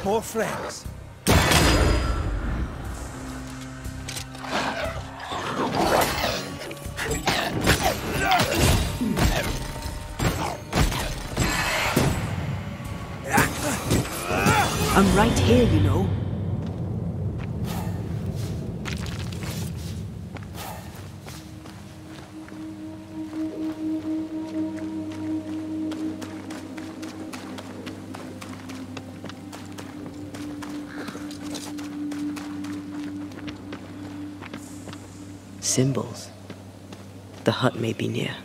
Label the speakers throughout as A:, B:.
A: More friends.
B: I'm right here, you know. Symbols. The hut may be near.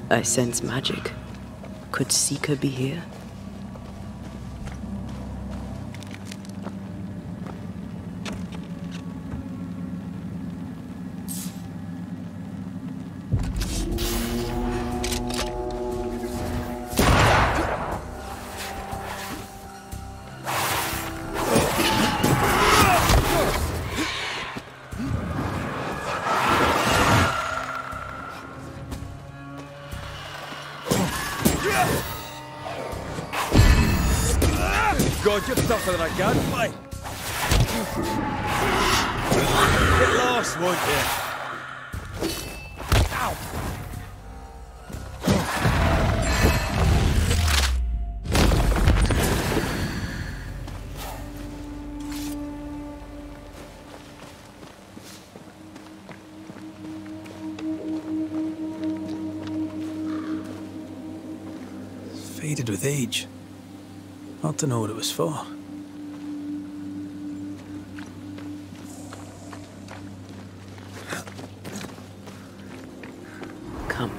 B: I sense magic. Could Seeker be here?
A: God, you're tougher than I can fight. Get lost, won't you? Ow!
C: It's faded with age. Not to know what it was for.
B: Come,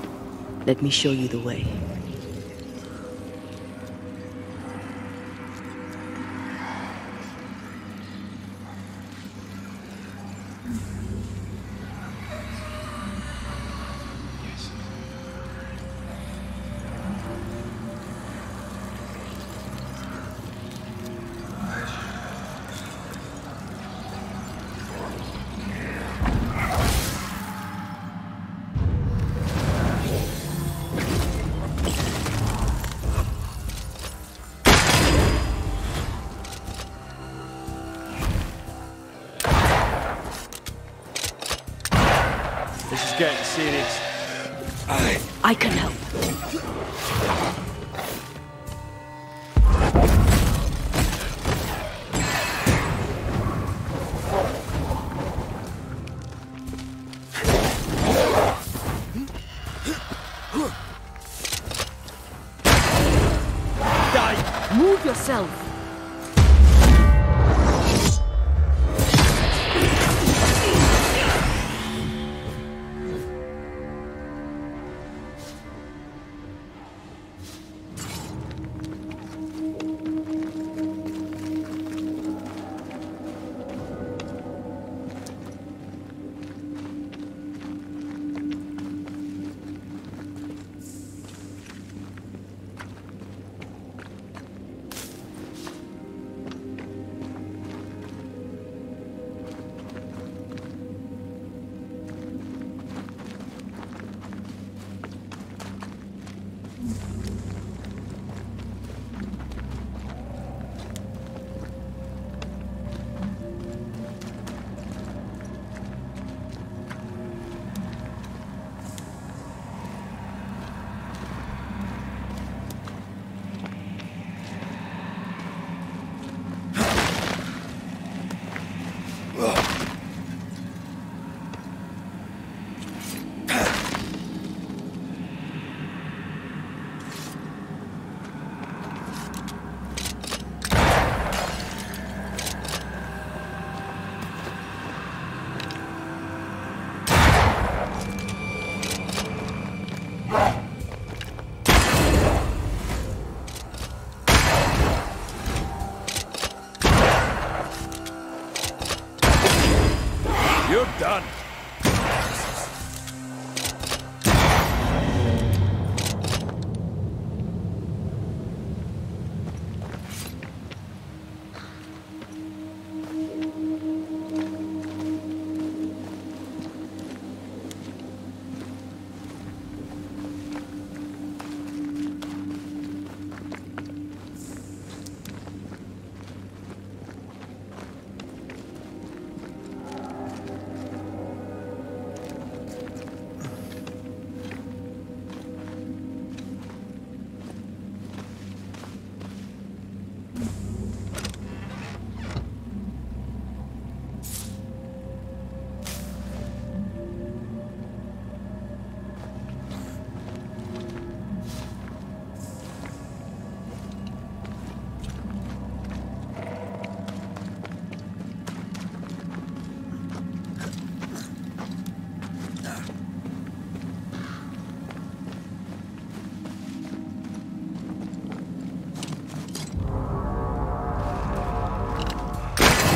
B: let me show you the way.
A: This is getting serious.
B: I can help.
A: Die!
B: Move yourself.
A: You're done.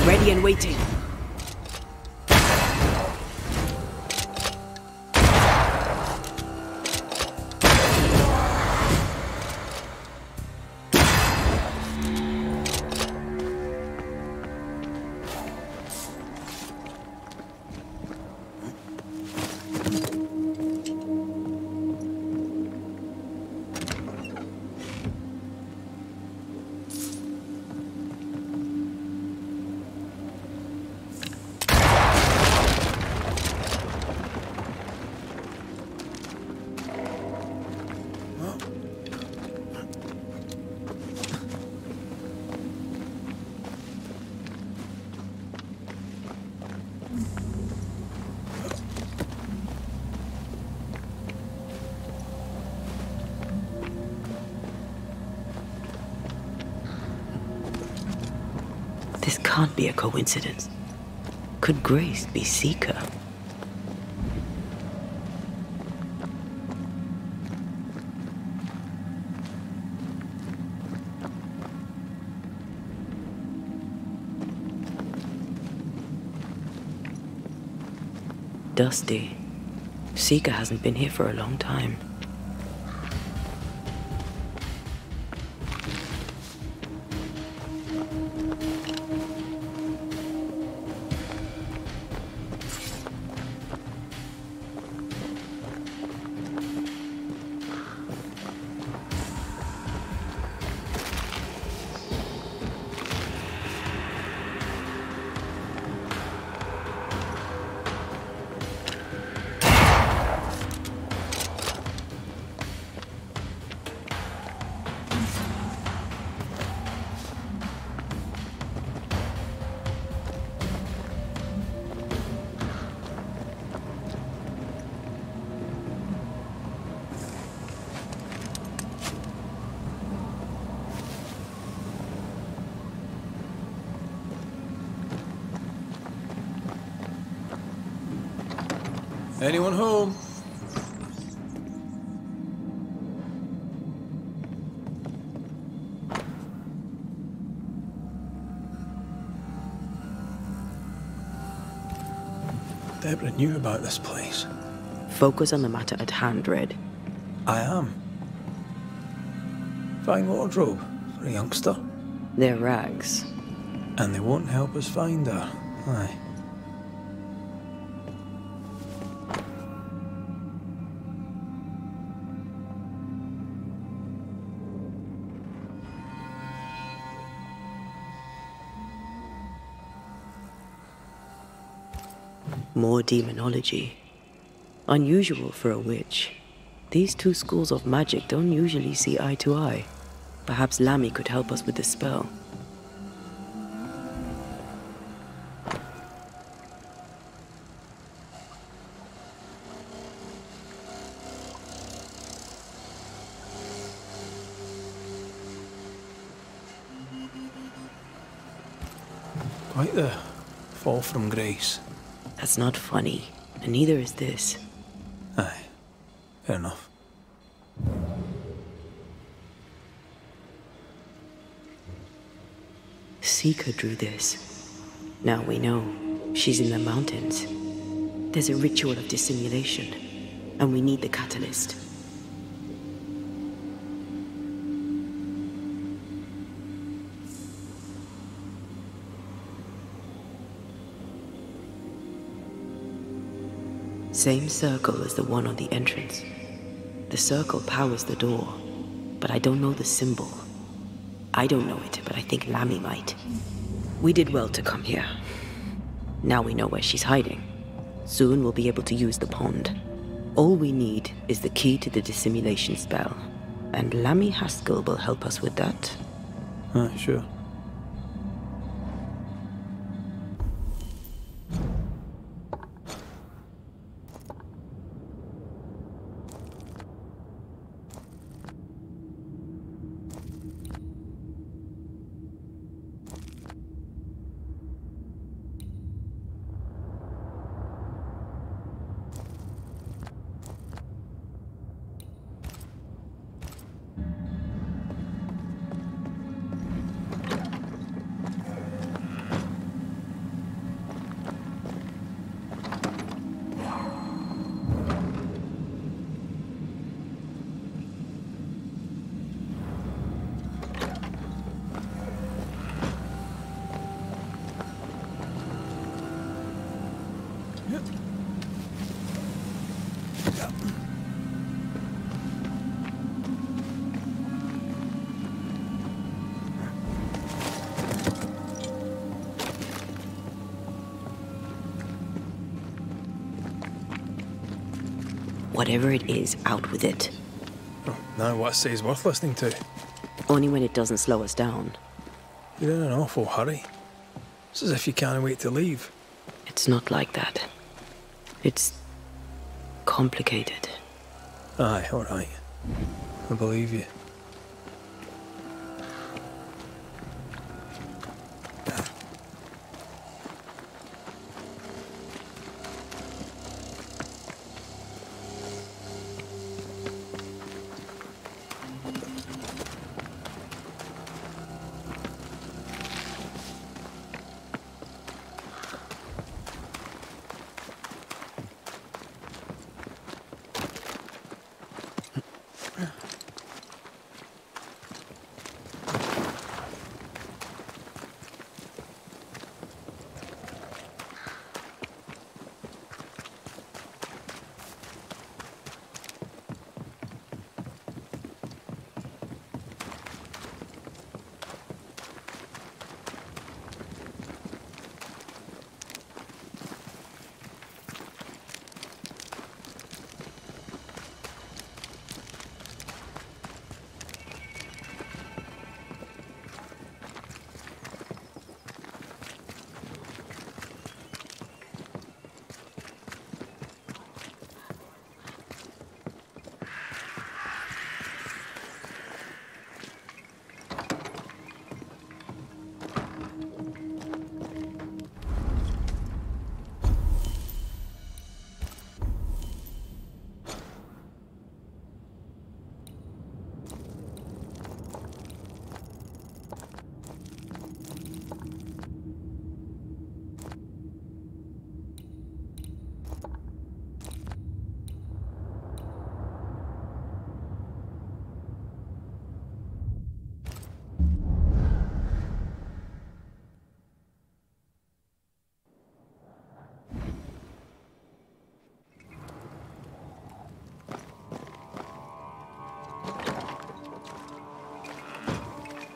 B: Ready and waiting. This can't be a coincidence. Could Grace be Seeker? Dusty. Seeker hasn't been here for a long time.
A: Anyone home?
C: Deborah knew about this place.
B: Focus on the matter at hand, Red.
C: I am. Fine wardrobe for a youngster.
B: They're rags.
C: And they won't help us find her. Aye.
B: More demonology. Unusual for a witch. These two schools of magic don't usually see eye to eye. Perhaps Lammy could help us with the spell.
C: Quite the fall from grace.
B: That's not funny, and neither is this.
C: Aye, fair enough.
B: Seeker drew this. Now we know. She's in the mountains. There's a ritual of dissimulation, and we need the catalyst. Same circle as the one on the entrance. The circle powers the door, but I don't know the symbol. I don't know it, but I think Lammy might. We did well to come here. Now we know where she's hiding. Soon we'll be able to use the pond. All we need is the key to the dissimulation spell, and Lammy Haskell will help us with that.
C: Sure.
B: Whatever it is, out with it.
C: Oh, now what I say is worth listening to.
B: Only when it doesn't slow us down.
C: You're in an awful hurry. It's as if you can't wait to leave.
B: It's not like that. It's complicated.
C: Aye, all right. I believe you.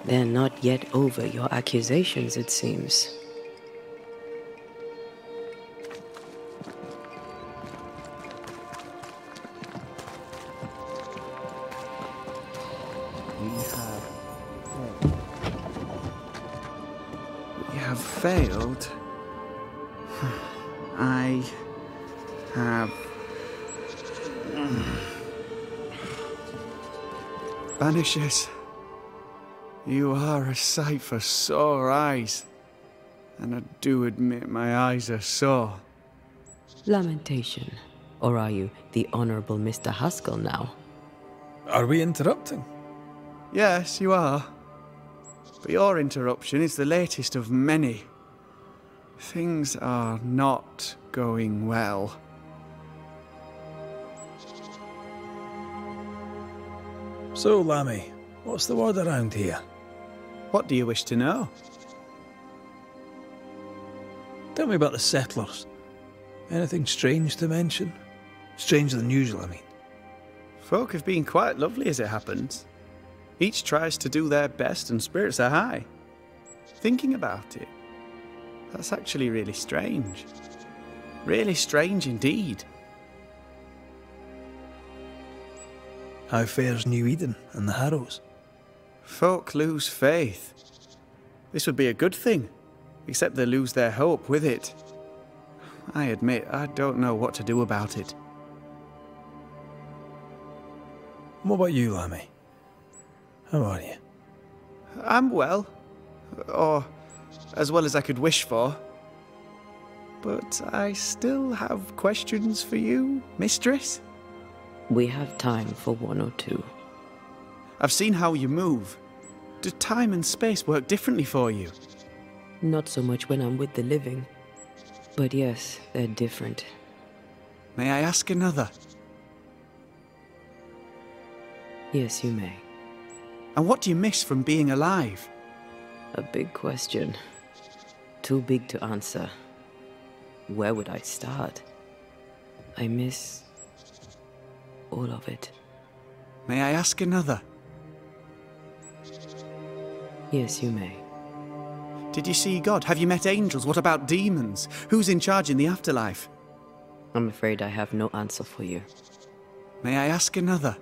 B: They're not yet over your accusations, it seems.
D: We have failed. I have... Banishers. You are a sight for sore eyes, and I do admit my eyes are sore.
B: Lamentation. Or are you the Honorable Mr. Haskell now?
C: Are we interrupting?
D: Yes, you are. But your interruption is the latest of many. Things are not going well.
C: So, Lammy, what's the word around here?
D: What do you wish to know?
C: Tell me about the settlers. Anything strange to mention? Stranger than usual, I mean.
D: Folk have been quite lovely as it happens. Each tries to do their best and spirits are high. Thinking about it, that's actually really strange. Really strange indeed.
C: How fares New Eden and the Harrows?
D: Folk lose faith. This would be a good thing, except they lose their hope with it. I admit, I don't know what to do about it.
C: What about you, Lammy? How are you?
D: I'm well. Or as well as I could wish for. But I still have questions for you, mistress.
B: We have time for one or two.
D: I've seen how you move. Do time and space work differently for you?
B: Not so much when I'm with the living. But yes, they're different.
D: May I ask another?
B: Yes, you may.
D: And what do you miss from being alive?
B: A big question. Too big to answer. Where would I start? I miss all of it.
D: May I ask another?
B: Yes, you may.
D: Did you see God? Have you met angels? What about demons? Who's in charge in the afterlife?
B: I'm afraid I have no answer for you.
D: May I ask another?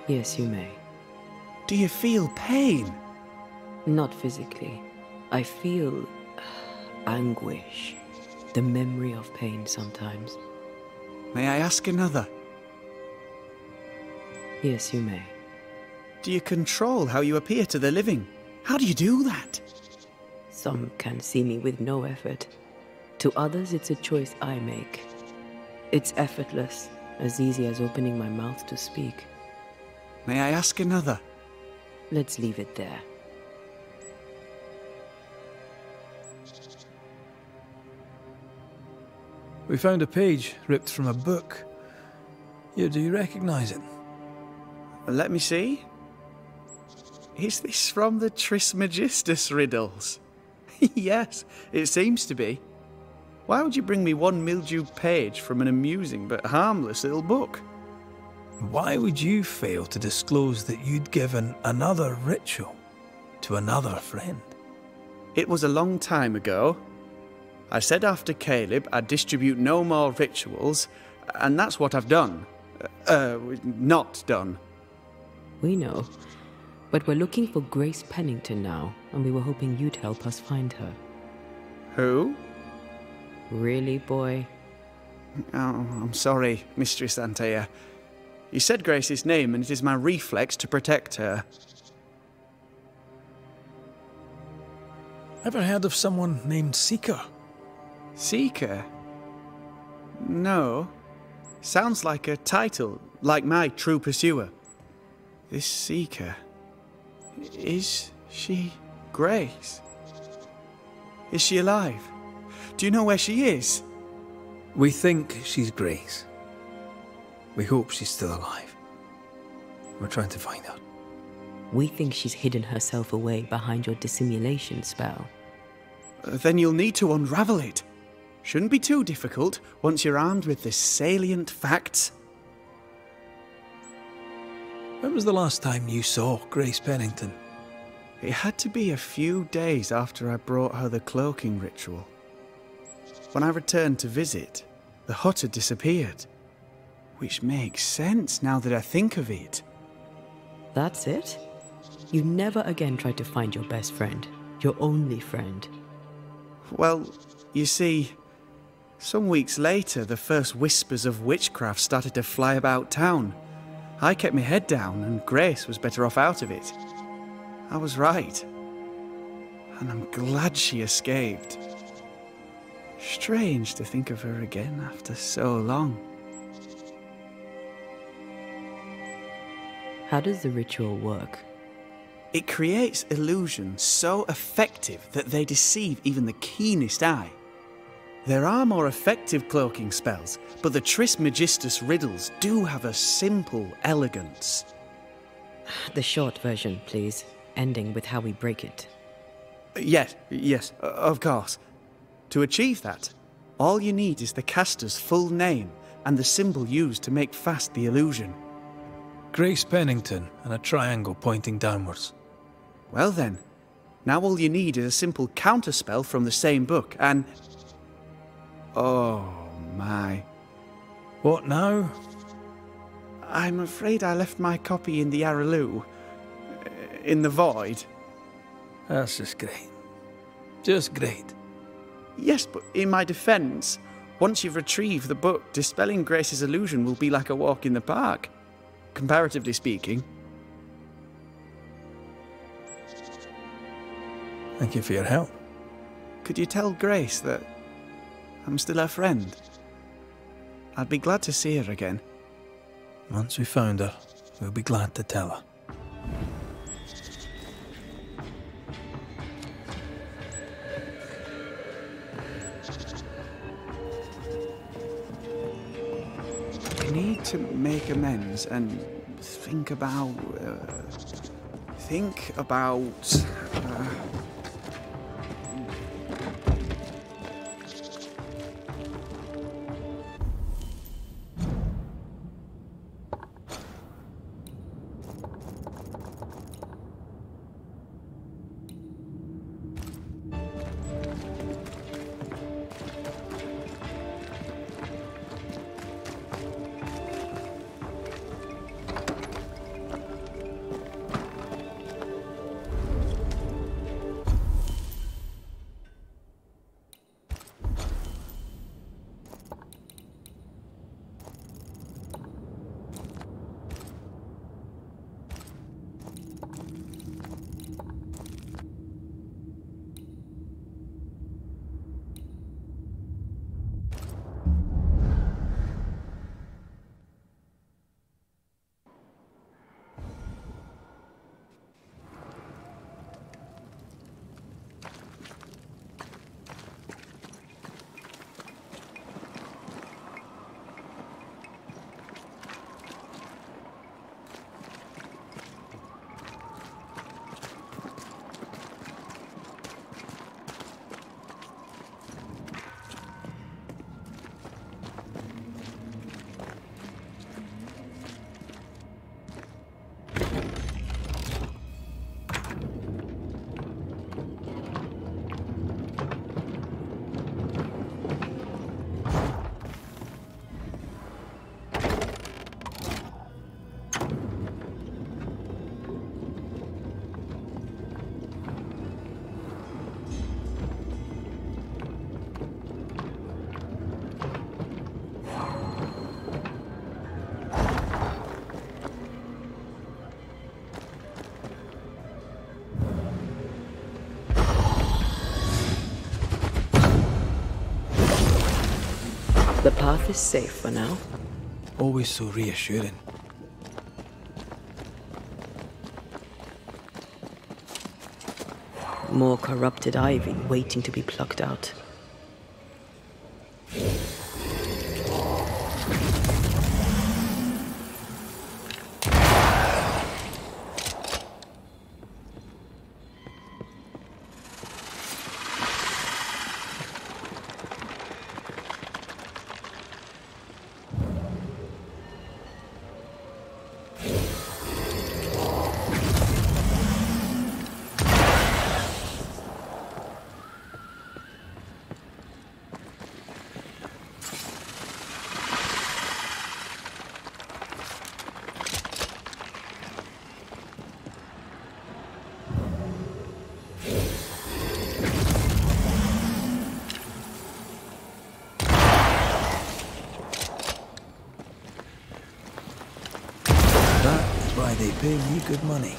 B: Yes, you may.
D: Do you feel pain?
B: Not physically. I feel anguish. The memory of pain sometimes.
D: May I ask another?
B: Yes, you may.
D: Do you control how you appear to the living? How do you do that?
B: Some can see me with no effort. To others, it's a choice I make. It's effortless, as easy as opening my mouth to speak.
D: May I ask another?
B: Let's leave it there.
C: We found a page ripped from a book. Here, do you recognize it?
D: Let me see. Is this from the Trismegistus riddles? Yes, it seems to be. Why would you bring me one mildewed page from an amusing but harmless little book?
C: Why would you fail to disclose that you'd given another ritual to another friend?
D: It was a long time ago. I said after Caleb I'd distribute no more rituals, and that's what I've done. Not done.
B: We know. But we're looking for Grace Pennington now, and we were hoping you'd help us find her.
D: Who?
B: Really, boy?
D: Oh, I'm sorry, Mistress Antea. You said Grace's name, and it is my reflex to protect her.
C: Ever heard of someone named Seeker?
D: Seeker? No. Sounds like a title, like my true pursuer. This Seeker... Is she Grace? Is she alive? Do you know where she is?
C: We think she's Grace. We hope she's still alive. We're trying to find out.
B: We think she's hidden herself away behind your dissimulation spell.
D: Then you'll need to unravel it. Shouldn't be too difficult once you're armed with the salient facts.
C: When was the last time you saw Grace Pennington?
D: It had to be a few days after I brought her the cloaking ritual. When I returned to visit, the hut had disappeared. Which makes sense now that I think of it.
B: That's it? You never again tried to find your best friend, your only friend.
D: Well, you see, some weeks later the first whispers of witchcraft started to fly about town. I kept my head down, and Grace was better off out of it. I was right. And I'm glad she escaped. Strange to think of her again after so long.
B: How does the ritual work?
D: It creates illusions so effective that they deceive even the keenest eye. There are more effective cloaking spells, but the Trismegistus riddles do have a simple elegance.
B: The short version, please, ending with how we break it.
D: Yes, of course. To achieve that, all you need is the caster's full name and the symbol used to make fast the illusion.
C: Grace Pennington and a triangle pointing downwards.
D: Well then, now all you need is a simple counterspell from the same book and... Oh my.
C: What now?
D: I'm afraid I left my copy in the Araloo. In the void.
C: That's just great. Just great.
D: Yes, but in my defence, once you've retrieved the book, dispelling Grace's illusion will be like a walk in the park. Comparatively speaking.
C: Thank you for your help.
D: Could you tell Grace that I'm still her friend? I'd be glad to see her again.
C: Once we found her, we'll be glad to tell her.
D: We need to make amends and think about...
B: The path is safe for now.
C: Always so reassuring.
B: More corrupted ivy waiting to be plucked out.
C: Why they pay me good money.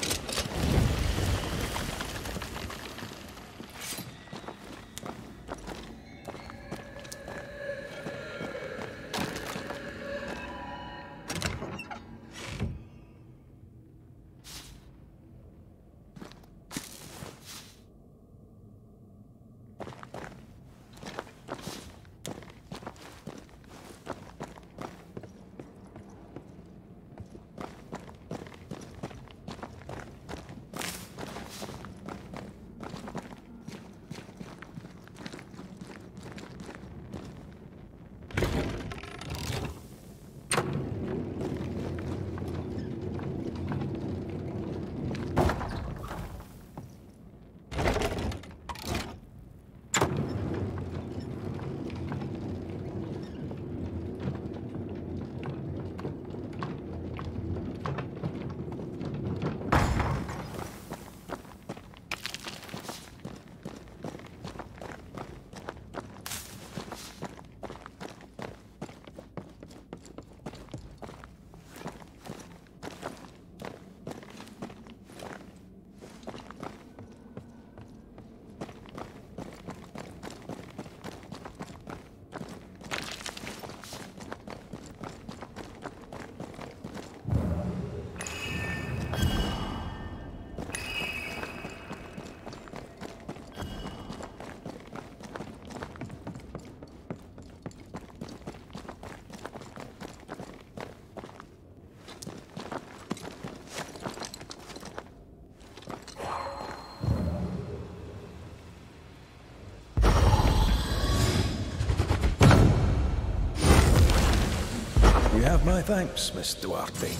C: You have my thanks, Miss Duarte.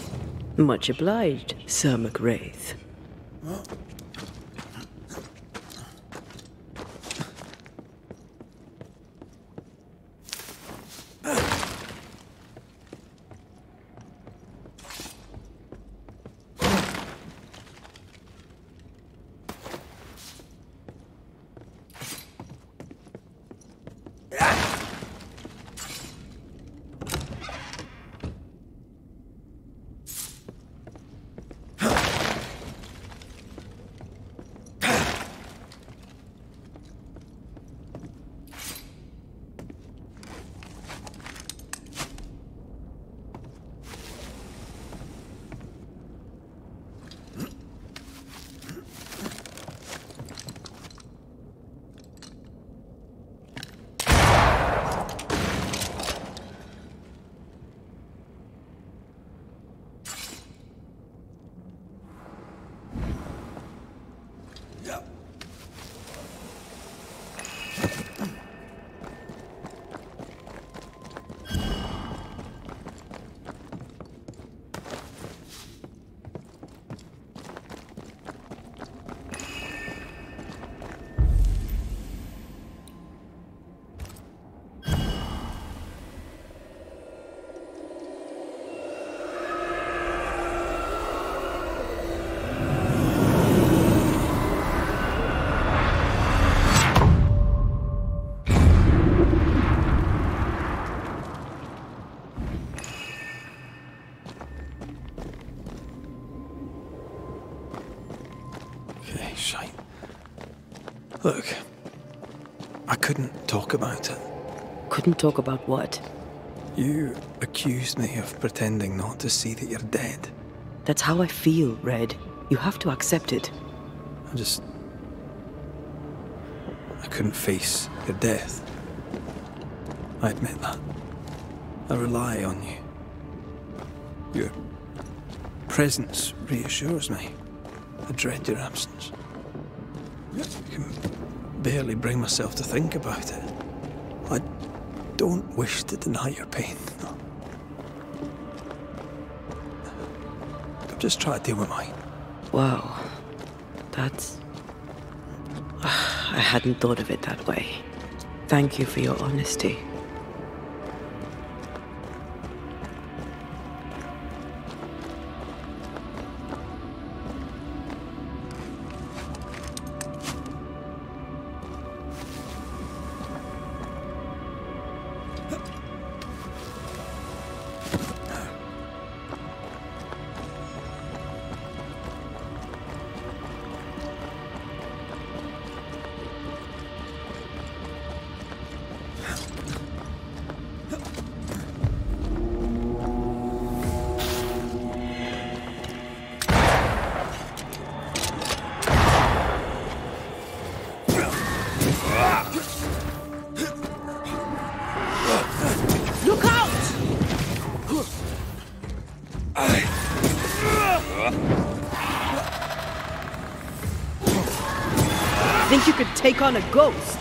B: Much obliged, Sir Raith.
C: Shite. Look, I couldn't talk about it.
B: Couldn't talk about what?
C: You accused me of pretending not to see that you're dead.
B: That's how I feel, Red. You have to accept it.
C: I couldn't face your death. I admit that. I rely on you. Your presence reassures me. I dread your absence. I can barely bring myself to think about it. I don't wish to deny your pain. No. I'm just trying to deal with mine.
B: Wow. That's... I hadn't thought of it that way. Thank you for your honesty. Think you could take on a ghost?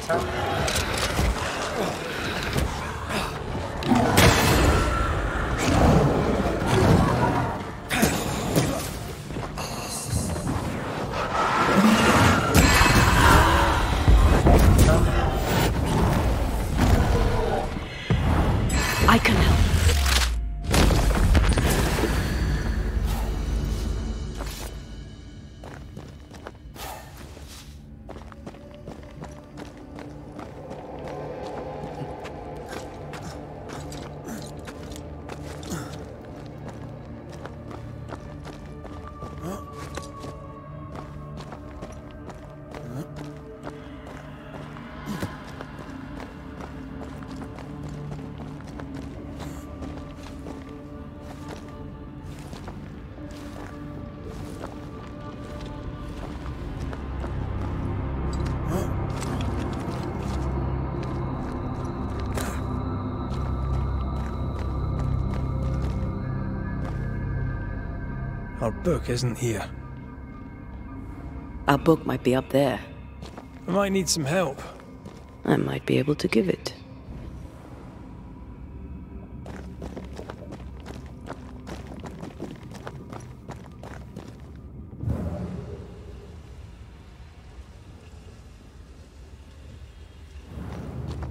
B: I can help.
C: Our book isn't here.
B: Our book might be up there.
C: I might need some help.
B: I might be able to give it.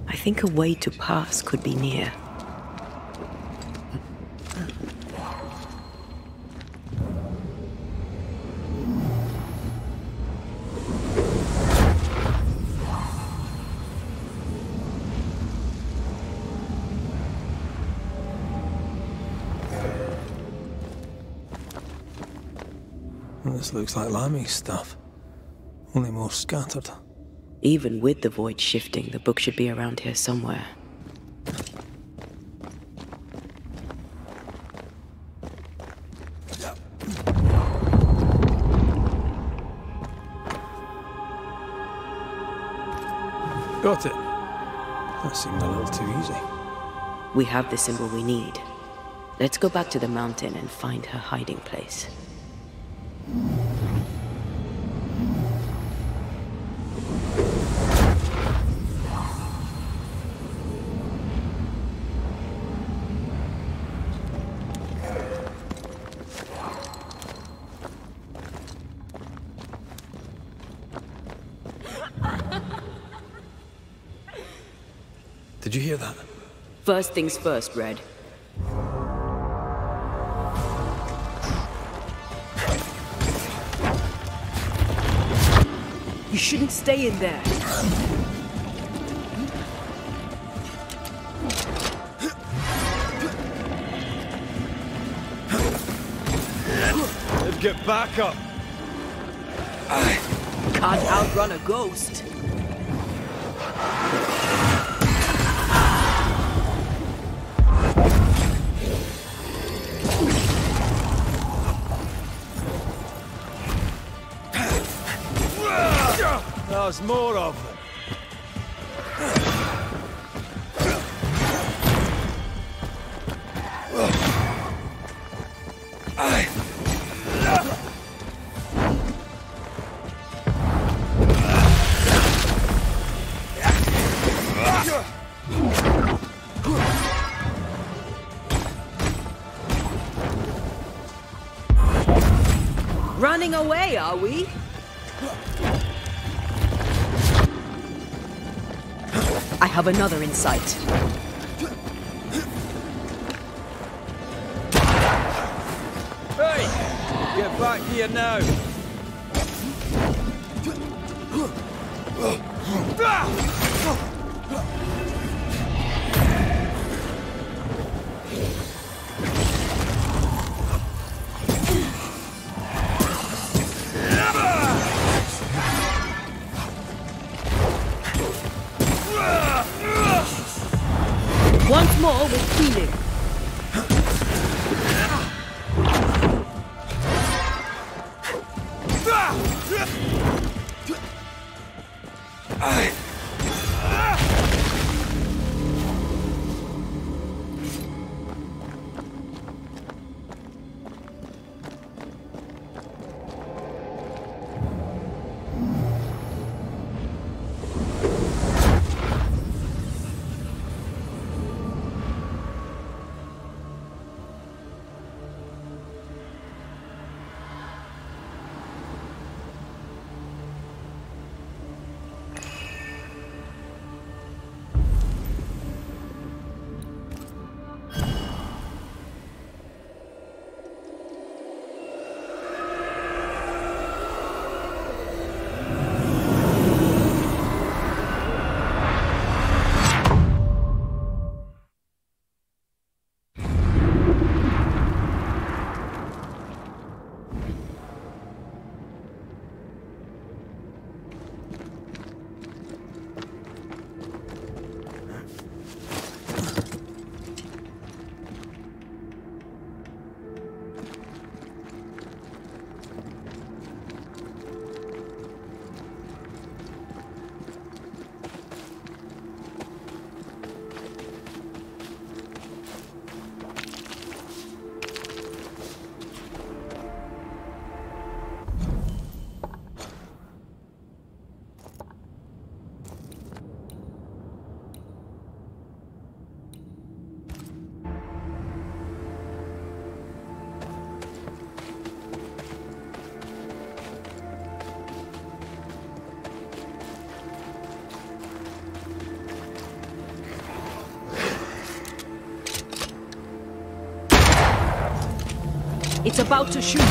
B: I think a way to pass could be near.
C: This looks like Lami's stuff, only more scattered.
B: Even with the void shifting, the book should be around here somewhere.
C: Got it. That seemed a little too easy.
B: We have the symbol we need. Let's go back to the mountain and find her hiding place.
C: Did you hear that?
B: First things first, Red. You shouldn't stay in there.
A: Let's get back up.
B: Can't outrun a ghost.
A: more of them.
B: Running away, are we? I have another in sight.
A: Hey! Get back here now!
B: Once more with healing. It's about to shoot.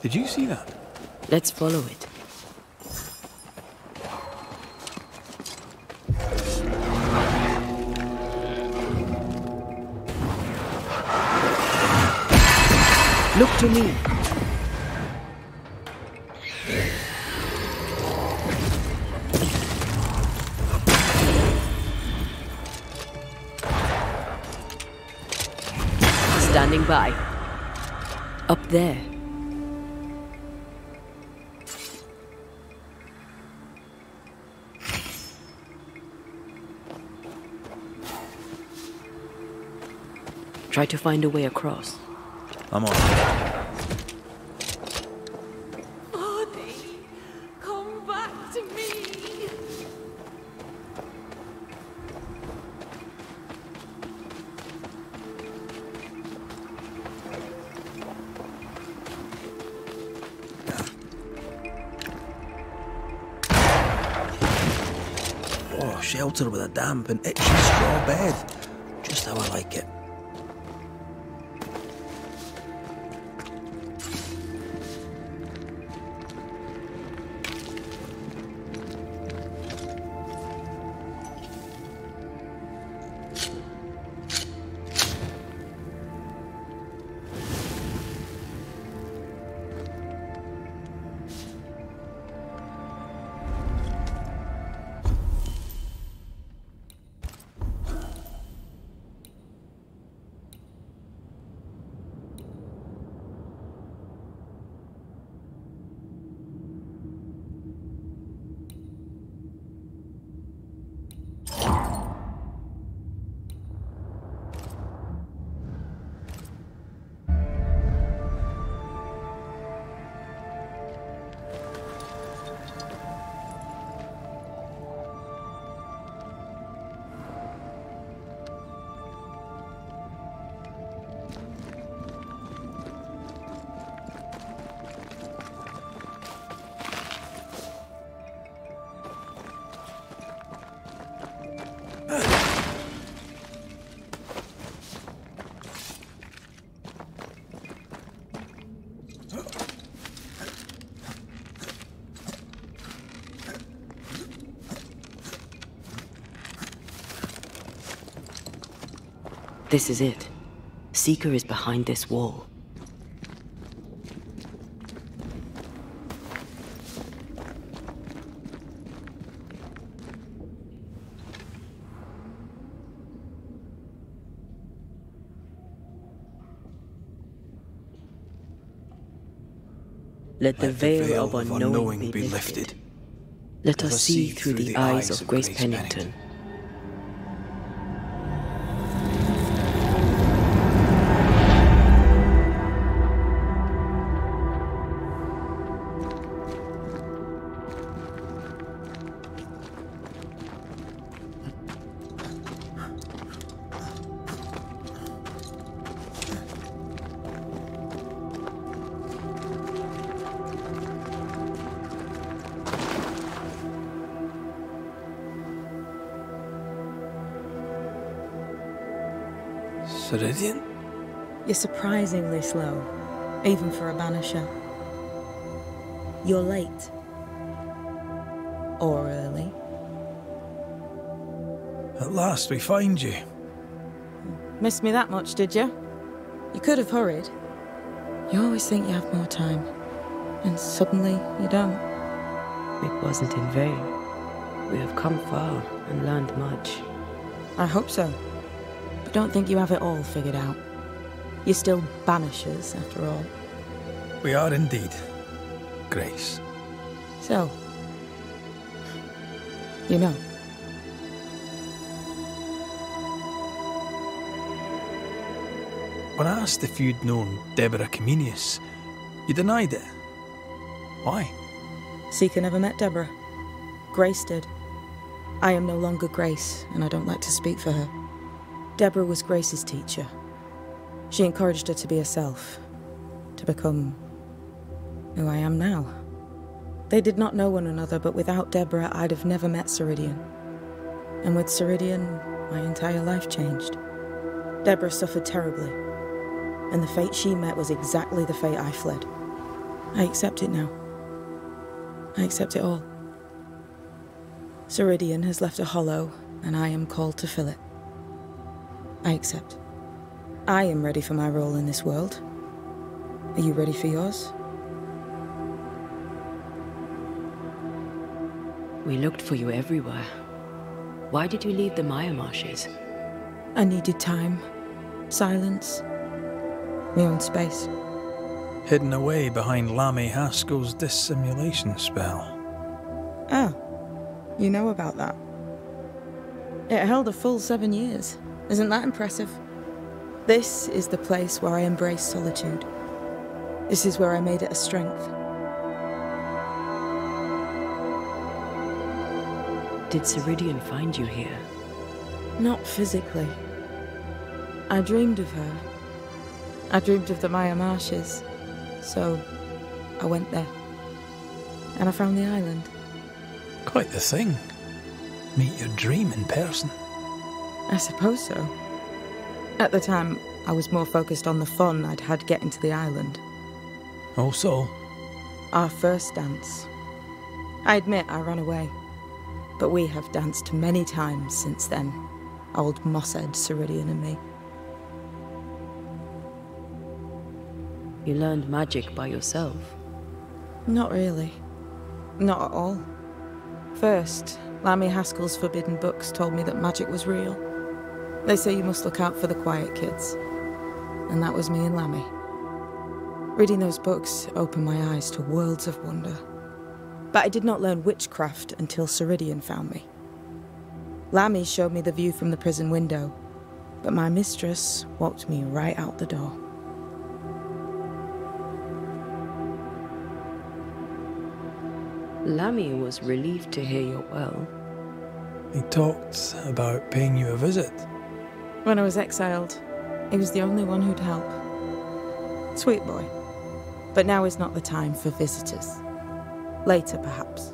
C: Did you see that?
B: Let's follow it. Look to me. Standing by. Up there. Try to find a way across.
C: I'm on.
E: Marty, come back to me.
C: Oh, shelter with a damp and itchy straw bed. Just how I like it.
B: This is it. Seeker is behind this wall. Let the veil of unknowing be lifted. Let us see through the eyes of Grace Pennington.
C: Ceridian?
F: You're surprisingly slow, even for a Banisher. You're late. Or early.
C: At last we find you.
F: Missed me that much, did you? You could have hurried. You always think you have more time, and suddenly you don't.
B: It wasn't in vain. We have come far and learned much.
F: I hope so. But don't think you have it all figured out. You're still Banishers, after all.
C: We are indeed, Grace.
F: So, you know.
C: When I asked if you'd known Deborah Comenius, you denied it. Why?
F: Seeker never met Deborah. Grace did. I am no longer Grace, and I don't like to speak for her. Deborah was Grace's teacher. She encouraged her to be herself, to become who I am now. They did not know one another, but without Deborah, I'd have never met Ceridian. And with Ceridian, my entire life changed. Deborah suffered terribly, and the fate she met was exactly the fate I fled. I accept it now. I accept it all. Ceridian has left a hollow, and I am called to fill it. I accept. I am ready for my role in this world. Are you ready for yours?
B: We looked for you everywhere. Why did you leave the Maya marshes?
F: I needed time, silence, my own space.
C: Hidden away behind Lammy Haskell's dissimulation spell.
F: Oh, you know about that. It held a full 7 years. Isn't that impressive? This is the place where I embrace solitude. This is where I made it a strength.
B: Did Ceridian find you here?
F: Not physically. I dreamed of her. I dreamed of the Maya marshes. So, I went there. And I found the island.
C: Quite the thing. Meet your dream in person.
F: I suppose so. At the time, I was more focused on the fun I'd had getting to the island.
C: Also,
F: Our first dance. I admit I ran away. But we have danced many times since then. Old Mosshead, Ceridian and me.
B: You learned magic by yourself.
F: Not really. Not at all. First, Lammy Haskell's forbidden books told me that magic was real. They say you must look out for the quiet kids. And that was me and Lammy. Reading those books opened my eyes to worlds of wonder. But I did not learn witchcraft until Ceridian found me. Lammy showed me the view from the prison window, but my mistress walked me right out the door.
B: Lammy was relieved to hear you're well.
C: he talked about paying you a visit.
F: When I was exiled, he was the only one who'd help. Sweet boy. But now is not the time for visitors. Later, perhaps.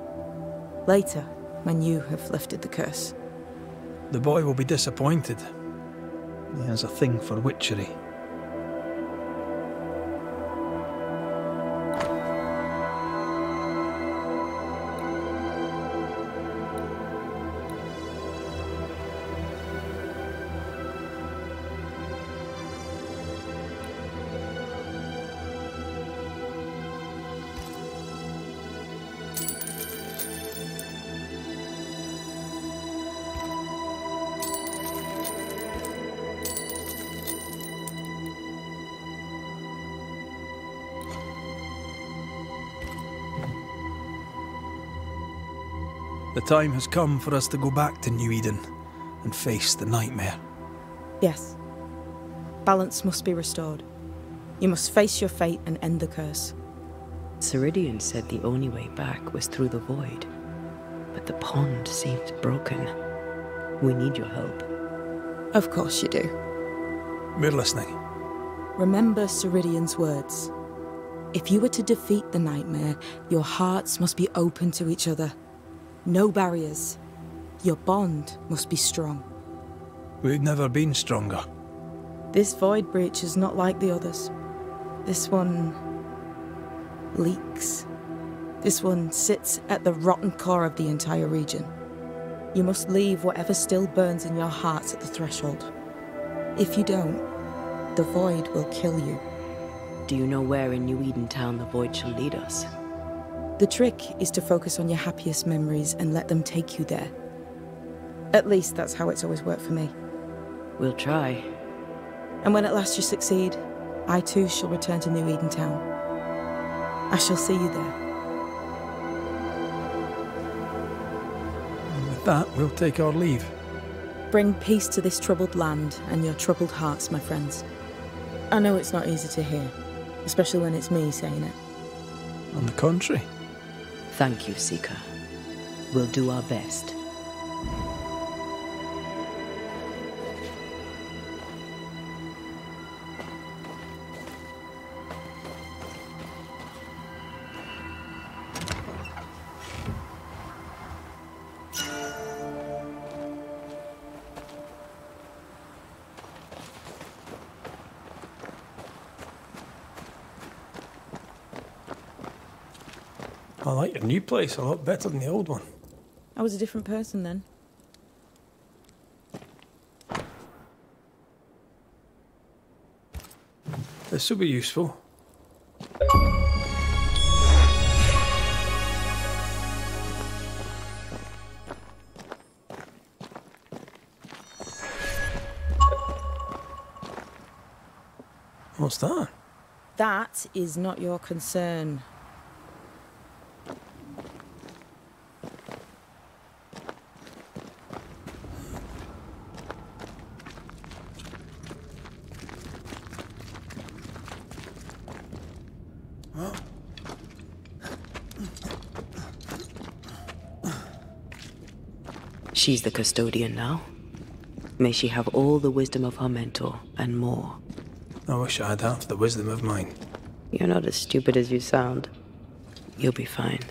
F: Later, when you have lifted the curse.
C: The boy will be disappointed. He has a thing for witchery. The time has come for us to go back to New Eden and face the nightmare.
F: Yes. Balance must be restored. You must face your fate and end the curse.
B: Ceridian said the only way back was through the void. But the pond seems broken. We need your help.
F: Of course you do.
C: We're listening.
F: Remember Ceridian's words. If you were to defeat the nightmare, your hearts must be open to each other. No barriers. Your bond must be strong.
C: We've never been stronger.
F: This void breach is not like the others. This one leaks. This one sits at the rotten core of the entire region. You must leave whatever still burns in your hearts at the threshold. If you don't, the void will kill you.
B: Do you know where in New Eden Town the void shall lead us?
F: The trick is to focus on your happiest memories and let them take you there. At least that's how it's always worked for me.
B: We'll try.
F: And when at last you succeed, I too shall return to New Eden Town. I shall see you there.
C: And with that, we'll take our leave.
F: Bring peace to this troubled land and your troubled hearts, my friends. I know it's not easy to hear, especially when it's me saying it.
C: On the contrary.
B: Thank you, Seeker. We'll do our best.
C: I like your new place a lot better than the old one.
F: I was a different person then.
C: This will be useful. What's that?
F: That is not your concern.
B: She's the custodian now. May she have all the wisdom of her mentor, and more.
C: I wish I had half the wisdom of mine.
B: You're not as stupid as you sound. You'll be fine.